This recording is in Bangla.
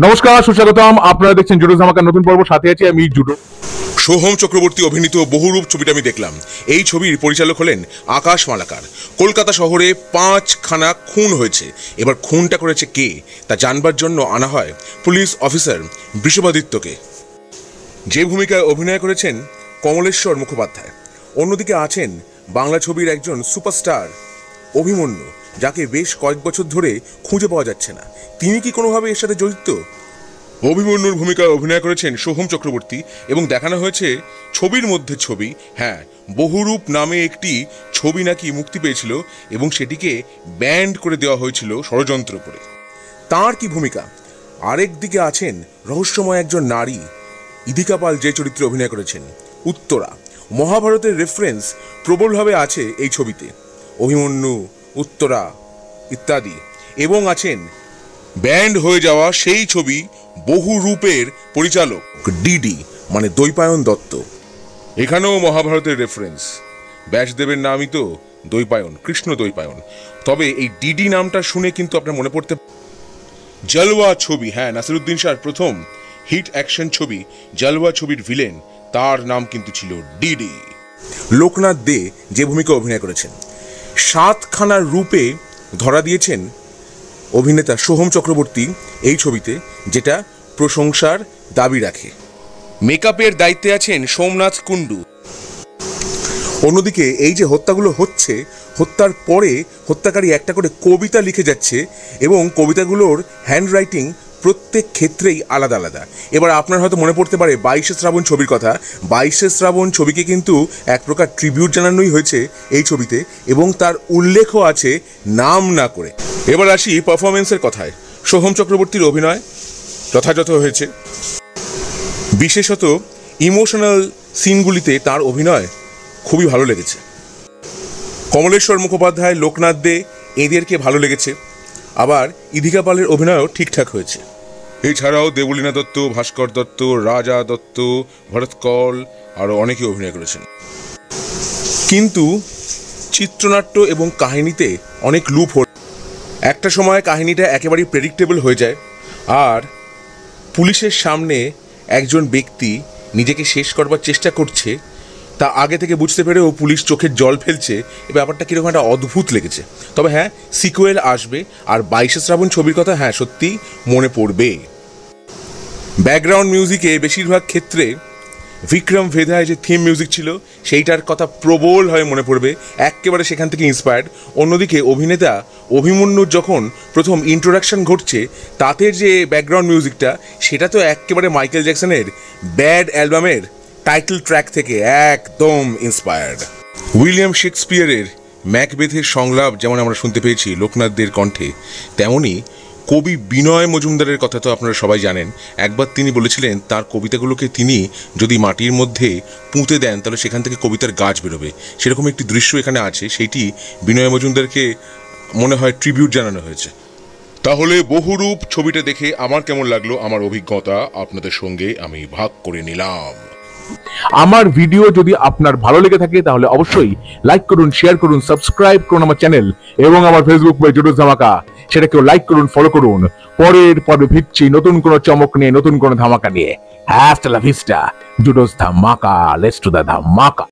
নমস্কার, সুস্বাগতম। আপনারা দেখছেন জুডো ধামাকার নতুন পর্ব। সাথে আছি আমি জুডো। সোহম চক্রবর্তী অভিনীত বহুরূপ ছবিটা আমি দেখলাম। এই ছবির পরিচালক হলেন আকাশ মালাকার। কলকাতা শহরে 5খানা খুন হয়েছে। এবার খুনটা করেছে কে তা জানবার জন্য আনা হয় পুলিশ অফিসার বৃষভাদিত্যকে। যে ভূমিকায় অভিনয় করেছেন কমলেশ্বর মুখোপাধ্যায়। অন্যদিকে আছেন বাংলা ছবির একজন সুপারস্টার অভিমন্যু, যাকে বেশ কয়েক বছর ধরে খুঁজে পাওয়া যাচ্ছে না। তিনি কি কোনোভাবে এর সাথে জড়িত? অভিমন্যুর ভূমিকায় অভিনয় করেছেন সোহম চক্রবর্তী এবং দেখানো হয়েছে ছবির মধ্যে ছবি। হ্যাঁ, বহুরূপ নামে একটি ছবি নাকি মুক্তি পেয়েছিল এবং সেটিকে ব্যান্ড করে দেওয়া হয়েছিল ষড়যন্ত্র করে। তার কি ভূমিকা? আরেক দিকে আছেন রহস্যময় একজন নারী, ইধিকা পাল, যে চরিত্রে অভিনয় করেছেন উত্তরা। মহাভারতের রেফারেন্স প্রবলভাবে আছে এই ছবিতে, অভিমন্যু, উত্তরা ইত্যাদি। এবং আছেন ব্যান্ড হয়ে যাওয়া সেই ছবি বহুরূপের পরিচালক ডিডি, মানে দৈপায়ন দত্ত। এখানেও মহাভারতের রেফারেন্স। ব্যাসদেবের নামই তো দৈপায়ন, কৃষ্ণ দৈপায়ন। তবে এই ডিডি নামটা শুনে কিন্তু আপনার মনে পড়তে জলওয়া ছবি, হ্যাঁ, নাসিরুদ্দিন শাহর প্রথম হিট অ্যাকশন ছবি জলওয়া ছবির ভিলেন, তার নাম কিন্তু ছিল ডিডি। লোকনাথ দে যে ভূমিকা অভিনয় করেছেন, 7খানা রূপে ধরা দিয়েছেন অভিনেতা সোহম চক্রবর্তী এই ছবিতে, যেটা প্রশংসার দাবি রাখে। মেকআপের দায়িত্বে আছেন সোমনাথ কুণ্ডু। অন্যদিকে এই যে হত্যাগুলো হচ্ছে, হত্যার পরে হত্যাকারী একটা করে কবিতা লিখে যাচ্ছে এবং কবিতাগুলোর হ্যান্ডরাইটিং প্রত্যেক ক্ষেত্রেই আলাদা আলাদা। এবার আপনার হয়তো মনে পড়তে পারে 22শে শ্রাবণ ছবির কথা। 22শে শ্রাবণ ছবিকে কিন্তু এক প্রকার ট্রিবিউট জানানোই হয়েছে এই ছবিতে এবং তার উল্লেখও আছে নাম না করে। এবার আসি পারফরমেন্সের কথায়। সোহম চক্রবর্তীর অভিনয় যথাযথ হয়েছে, বিশেষত ইমোশনাল সিনগুলিতে তার অভিনয় খুবই ভালো লেগেছে। কমলেশ্বর মুখোপাধ্যায়, লোকনাথ দে, এদেরকে ভালো লেগেছে। আবার ইধিকা পালের অভিনয়ও ঠিকঠাক হয়েছে। এছাড়াও দেবলীনা দত্ত, ভাস্কর দত্ত, রাজা দত্ত, ভরত কল আরও অনেকে অভিনয় করেছেন। কিন্তু চিত্রনাট্য এবং কাহিনীতে অনেক লুপ হল। একটা সময় কাহিনীটা একেবারেই প্রেডিক্টেবল হয়ে যায়, আর পুলিশের সামনে একজন ব্যক্তি নিজেকে শেষ করবার চেষ্টা করছে, তা আগে থেকে বুঝতে পেরেও পুলিশ চোখের জল ফেলছে। এই ব্যাপারটা কীরকম একটা অদ্ভুত লেগেছে। তবে হ্যাঁ, সিকুয়েল আসবে, আর 22শে শ্রাবণ ছবির কথা হ্যাঁ সত্যি মনে পড়বে। ব্যাকগ্রাউন্ড মিউজিকে বেশিরভাগ ক্ষেত্রে বিক্রম ভেদায় যে থিম মিউজিক ছিল সেইটার কথা প্রবল হয়ে মনে পড়বে, একেবারে সেখান থেকে ইন্সপায়ার্ড। অন্যদিকে অভিনেতা অভিমন্যুর যখন প্রথম ইন্ট্রোডাকশন ঘটছে, তাতে যে ব্যাকগ্রাউন্ড মিউজিকটা, সেটা তো একেবারে মাইকেল জ্যাকসনের ব্যাড অ্যালবামের টাইটেল ট্র্যাক থেকে একদম ইন্সপায়ার্ড। উইলিয়াম শেক্সপিয়ারের ম্যাকবেথের সংলাপ যেমন আমরা শুনতে পেয়েছি লোকনাথ দের কণ্ঠে, তেমনই কবি বিনয় মজুমদারের কথা তো আপনারা সবাই জানেন। একবার তিনি বলেছিলেন তার কবিতাগুলোকে তিনি যদি মাটির মধ্যে পুঁতে দেন তাহলে সেখান থেকে কবিতার গাছ বেরোবে। সেরকম একটি দৃশ্য এখানে আছে, সেইটি বিনয় মজুমদারকে মনে হয় ট্রিবিউট জানানো হয়েছে। তাহলে বহুরূপ ছবিটা দেখে আমার কেমন লাগলো, আমার অভিজ্ঞতা আপনাদের সঙ্গে আমি ভাগ করে নিলাম। আমার ভিডিও যদি আপনার ভালো লেগে থাকে তাহলে অবশ্যই লাইক করুন, শেয়ার করুন, সাবস্ক্রাইব করুন আমার চ্যানেল এবং আমার ফেসবুক পেজ জুডো ধামাকা, সেটাকেও লাইক করুন, ফলো করুন। পরের পর্বে ফিরছি নতুন কোনো চমক নিয়ে, নতুন কোনো ধামাকা নিয়ে। হ্যাস্টা লা ভিস্টা, জুডোস ধামাকা, লেটস টু দ্য ধামাকা।